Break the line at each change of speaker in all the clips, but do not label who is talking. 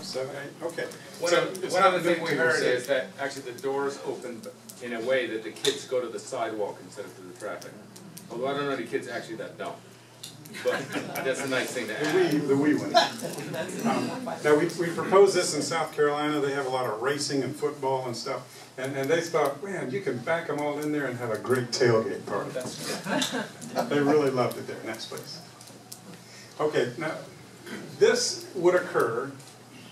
7, 8, okay.
One other thing we heard is that actually the doors open in a way that the kids go to the sidewalk instead of to the traffic. Although I don't know any kids actually that don't. But that's a nice thing to add.
The wee ones. Now we proposed this in South Carolina. They have a lot of racing and football and stuff. And they thought, man, you can back them all in there and have a great tailgate party. They really loved it there. Next, please. Okay, now this would occur.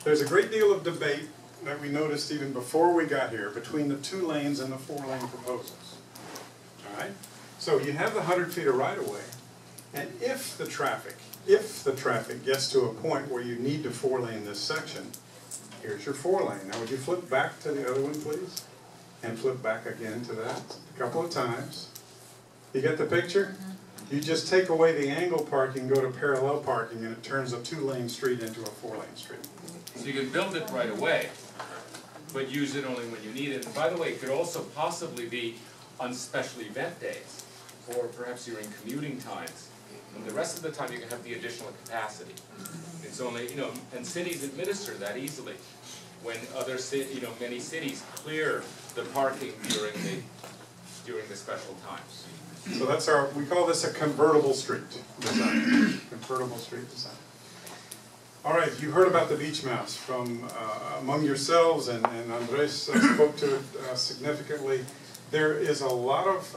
There's a great deal of debate that we noticed even before we got here between the 2 lanes and the 4-lane proposals. All right? So you have the 100 feet of right-of-way, and if the traffic gets to a point where you need to 4-lane this section, here's your 4-lane. Now would you flip back to the other one, please? And flip back again to that a couple of times. You get the picture? You just take away the angle parking, go to parallel parking, and it turns a 2-lane street into a 4-lane street.
So you can build it right away, but use it only when you need it. And by the way, it could also possibly be on special event days, or perhaps during commuting times. And the rest of the time you can have the additional capacity. It's only, and cities administer that easily. When other many cities clear the parking during the special times.
So that's we call this a convertible street design. Convertible street design. All right, you heard about the beach mouse from among yourselves, and Andres spoke to it significantly. There is a lot of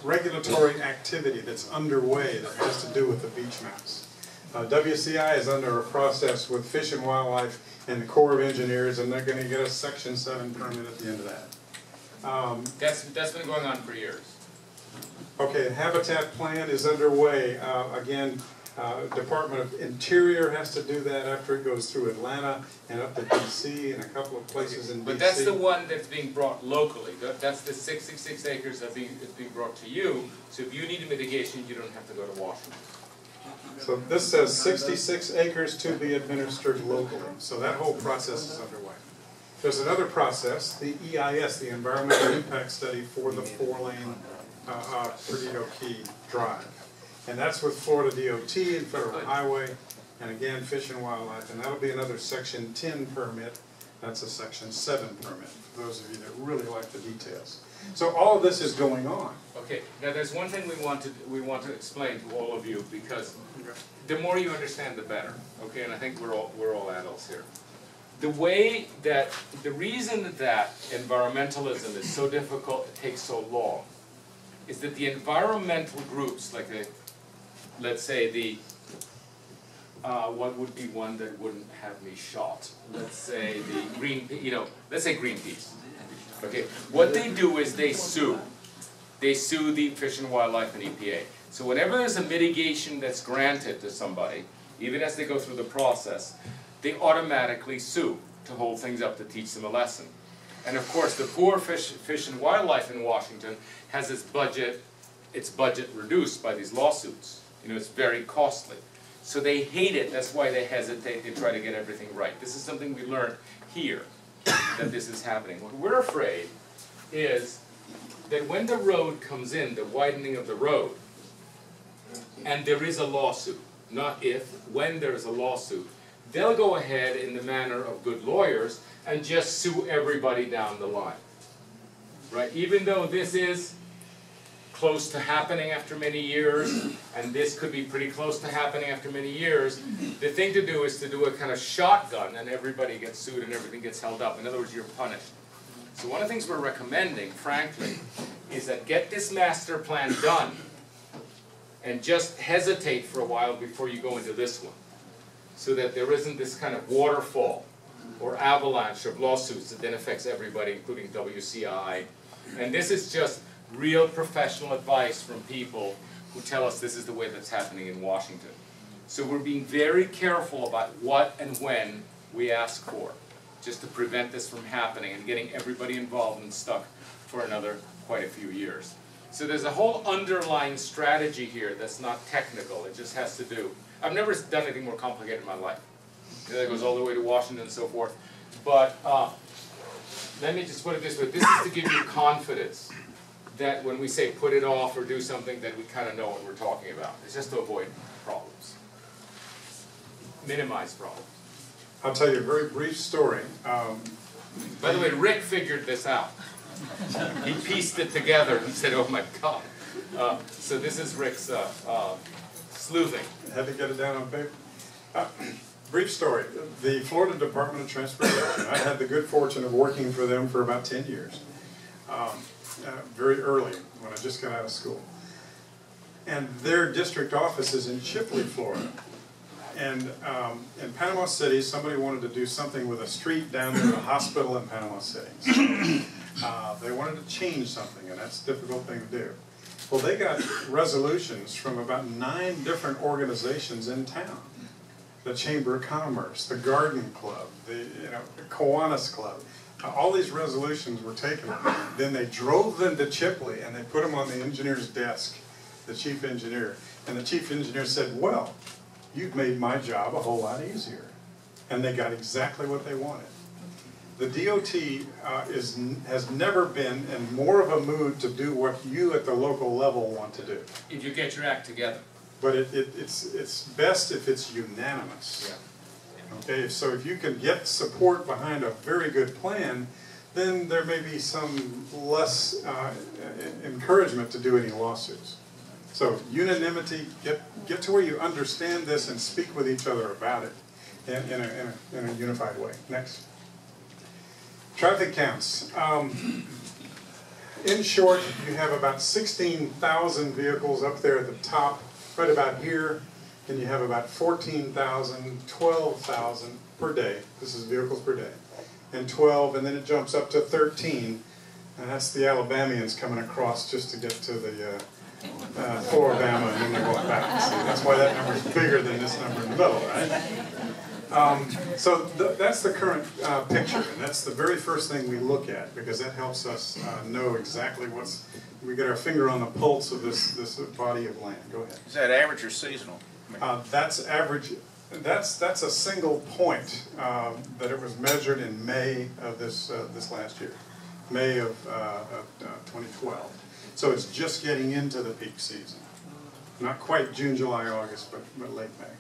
regulatory activity that's underway that has to do with the beach mouse. WCI is under a process with Fish and Wildlife and the Corps of Engineers, and they're going to get a Section 7 permit at the end of that.
That's been going on for years.
Okay, the habitat plan is underway. Again, Department of Interior has to do that after it goes through Atlanta and up to D.C. and a couple of places in D.C.
But that's the one that's being brought locally. That's the 66 acres that is being brought to you. So if you need a mitigation, you don't have to go to Washington.
So this says 66 acres to be administered locally. So that whole process is underway. There's another process, the EIS, the Environmental Impact Study for the 4-lane Perdido Key Drive. And that's with Florida DOT and Federal Highway, and again, Fish and Wildlife. And that'll be another Section 10 permit. That's a Section 7 permit, for those of you that really like the details. So all of this is going on.
Okay, now there's one thing we want to explain to all of you, because the more you understand, the better. Okay, and I think we're all adults here. The reason that environmentalism is so difficult, it takes so long, is that the environmental groups, like let's say what would be one that wouldn't have me shot? Let's say let's say Greenpeace. Okay, what they do is they sue. They sue the Fish and Wildlife and EPA. So whenever there's a mitigation that's granted to somebody, even as they go through the process, they automatically sue to hold things up, to teach them a lesson. And of course, the poor Fish and Wildlife in Washington has its budget reduced by these lawsuits. It's very costly. So they hate it. That's why they hesitate. They try to get everything right. This is something we learned here, that this is happening. What we're afraid is that when the road comes in, the widening of the road, and there is a lawsuit, not if, when there is a lawsuit, they'll go ahead in the manner of good lawyers and just sue everybody down the line. Right? Even though this is close to happening after many years, and this could be pretty close to happening after many years, the thing to do is to do a kind of shotgun, and everybody gets sued and everything gets held up. In other words, you're punished. So one of the things we're recommending, frankly, is that get this master plan done and just hesitate for a while before you go into this one, so that there isn't this kind of waterfall or avalanche of lawsuits that then affects everybody, including WCI. And this is just real professional advice from people who tell us this is the way that's happening in Washington. So we're being very careful about what and when we ask for, just to prevent this from happening and getting everybody involved and stuck for another quite a few years. So there's a whole underlying strategy here that's not technical. It just has to do. I've never done anything more complicated in my life. That goes all the way to Washington and so forth. But let me just put it this way. This is to give you confidence that when we say put it off or do something, that we kind of know what we're talking about. It's just to avoid problems. minimize problems.
I'll tell you a very brief story.
By the way, Rick figured this out. He pieced it together and said, oh my God. So this is Rick's sleuthing.
Had to get it down on paper. Brief story. The Florida Department of Transportation, I had the good fortune of working for them for about 10 years. Very early, when I just got out of school. And their district office is in Chipley, Florida. And in Panama City, somebody wanted to do something with a street down near the hospital in Panama City. So, they wanted to change something, and that's a difficult thing to do. Well, they got resolutions from about 9 different organizations in town. The Chamber of Commerce, the Garden Club, the Kiwanis Club. All these resolutions were taken. Then they drove them to Chipley and they put them on the engineer's desk, the chief engineer. And the chief engineer said, well, you've made my job a whole lot easier. And they got exactly what they wanted. The DOT has never been in more of a mood to do what you at the local level want to do.
If you get your act together.
But it's best if it's unanimous.
Yeah.
Okay, so if you can get support behind a very good plan, then there may be some less encouragement to do any lawsuits. So unanimity, get to where you understand this and speak with each other about it in a unified way. Next. Traffic counts. In short, you have about 16,000 vehicles up there at the top, right about here. And you have about 14,000, 12,000 per day. This is vehicles per day. And 12, and then it jumps up to 13. And that's the Alabamians coming across just to get to the Floribama, and then they're going back. See, that's why that number's bigger than this number in the middle, right? So that's the current picture, and that's the very first thing we look at, because that helps us know exactly we get our finger on the pulse of this body of land. Go ahead.
Is that average or seasonal?
That's average. That's a single point that it was measured in May of this last year, May of 2012. So it's just getting into the peak season. Not quite June, July, August, but late May.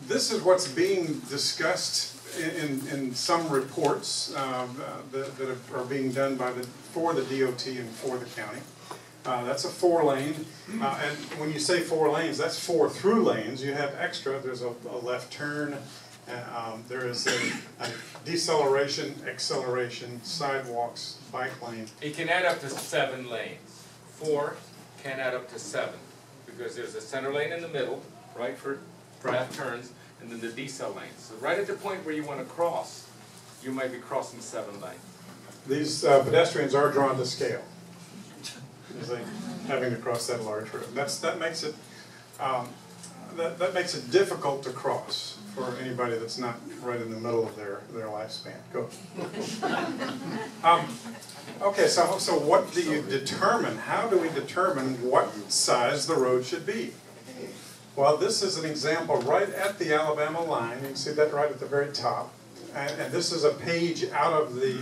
This is what's being discussed in some reports that are being done for the DOT and for the county. That's a 4-lane, and when you say 4 lanes, that's 4 through lanes. You have extra. There's a left turn. There is a deceleration, acceleration, sidewalks, bike lane.
It can add up to 7 lanes. 4 can add up to 7 because there's a center lane in the middle, right, for left turns, and then the decel lanes. So right at the point where you want to cross, you might be crossing 7 lanes.
These pedestrians are drawn to scale. Is like having to cross that large road. That makes it difficult to cross for anybody that's not right in the middle of their lifespan. Go. Okay, so what do you determine? How do we determine what size the road should be? Well, this is an example right at the Alabama line. You can see that right at the very top. And this is a page out of the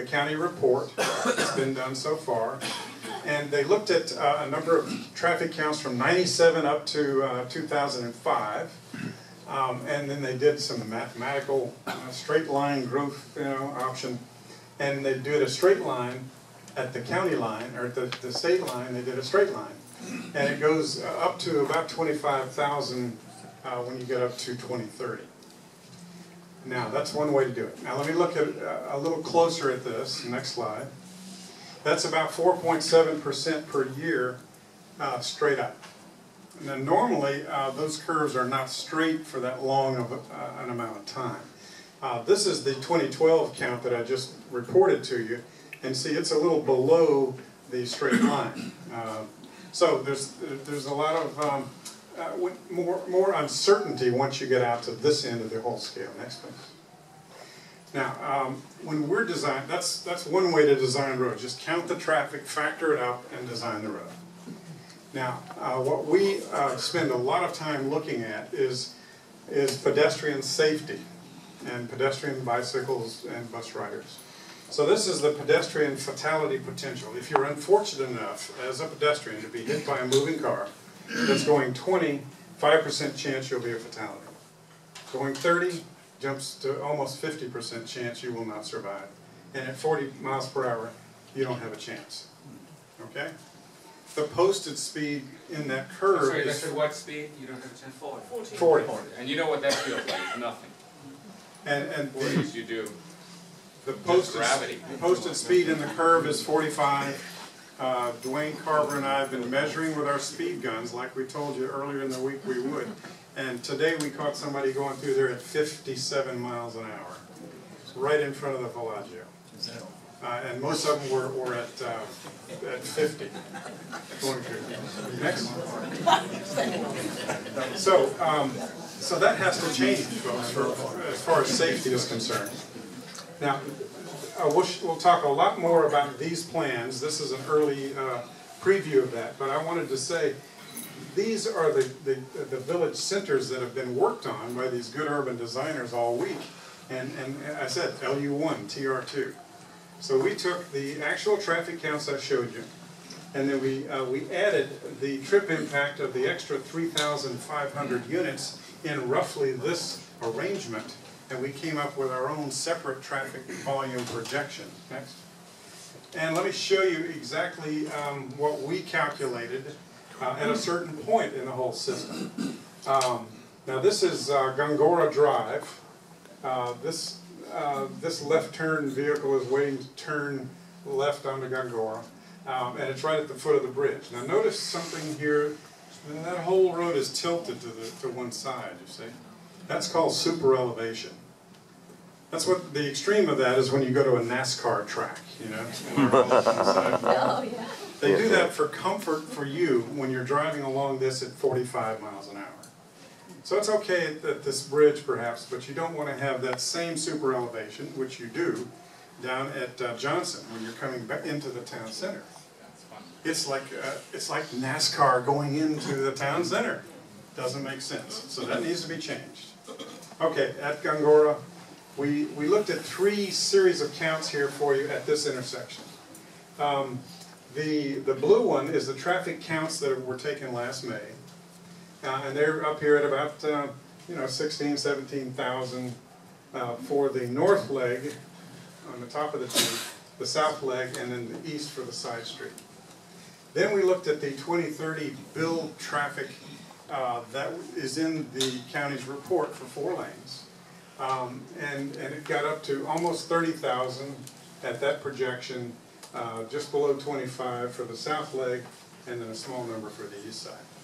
county report that's been done so far. And they looked at a number of traffic counts from 97 up to 2005. And then they did some mathematical straight line growth option. And they did a straight line at the county line, or at the state line, they did a straight line. And it goes up to about 25,000 when you get up to 2030. Now, that's one way to do it. Now, let me look at a little closer at this. Next slide. That's about 4.7% per year straight up. Now, normally, those curves are not straight for that long of an amount of time. This is the 2012 count that I just reported to you. And see, it's a little below the straight line. So there's a lot of more uncertainty once you get out to this end of the whole scale. Next, please. Now, when we're designing, that's one way to design roads. Just count the traffic, factor it up, and design the road. Now, what we spend a lot of time looking at is pedestrian safety and pedestrian bicycles and bus riders. So this is the pedestrian fatality potential. If you're unfortunate enough as a pedestrian to be hit by a moving car that's going 20 5% chance you'll be a fatality. Going 30 jumps to almost 50% chance you will not survive. And at 40 miles per hour, you don't have a chance. Okay? The posted speed in that curve
Sorry,
is
that's at what speed? You don't have a chance?
40.
And you know what that feels like, it's nothing.
And
Or at least you do.
the
gravity.
posted speed in the curve is 45. Dwayne Carver and I have been measuring with our speed guns, like we told you earlier in the week we would. And today we caught somebody going through there at 57 miles an hour, right in front of the Bellagio. And most of them were at 50. Going through. Next. So that has to change, folks, as far as safety is concerned. Now, we'll talk a lot more about these plans. This is an early preview of that, but I wanted to say these are the village centers that have been worked on by these good urban designers all week. And I said LU1, TR2. So we took the actual traffic counts I showed you, and then we added the trip impact of the extra 3,500 units in roughly this arrangement, and we came up with our own separate traffic volume projection. Next. And let me show you exactly what we calculated at a certain point in the whole system. Now this is Gongora Drive. This left turn vehicle is waiting to turn left onto Gongora, and it's right at the foot of the bridge. Now notice something here. That whole road is tilted to one side, you see. That's called super elevation. That's what the extreme of that is when you go to a NASCAR track, you know.
Oh, yeah.
They do that for comfort for you when you're driving along this at 45 miles an hour. So it's okay at this bridge perhaps, but you don't want to have that same super elevation, which you do, down at Johnson when you're coming back into the town center. It's like NASCAR going into the town center. Doesn't make sense. So that needs to be changed. Okay, at Gongora, we looked at 3 series of counts here for you at this intersection. The blue one is the traffic counts that were taken last May. And they're up here at about 16,000, 17,000 for the north leg on the top of the T, the south leg, and then the east for the side street. Then we looked at the 2030 build traffic that is in the county's report for 4 lanes. And it got up to almost 30,000 at that projection, just below 25 for the south leg, and then a small number for the east side.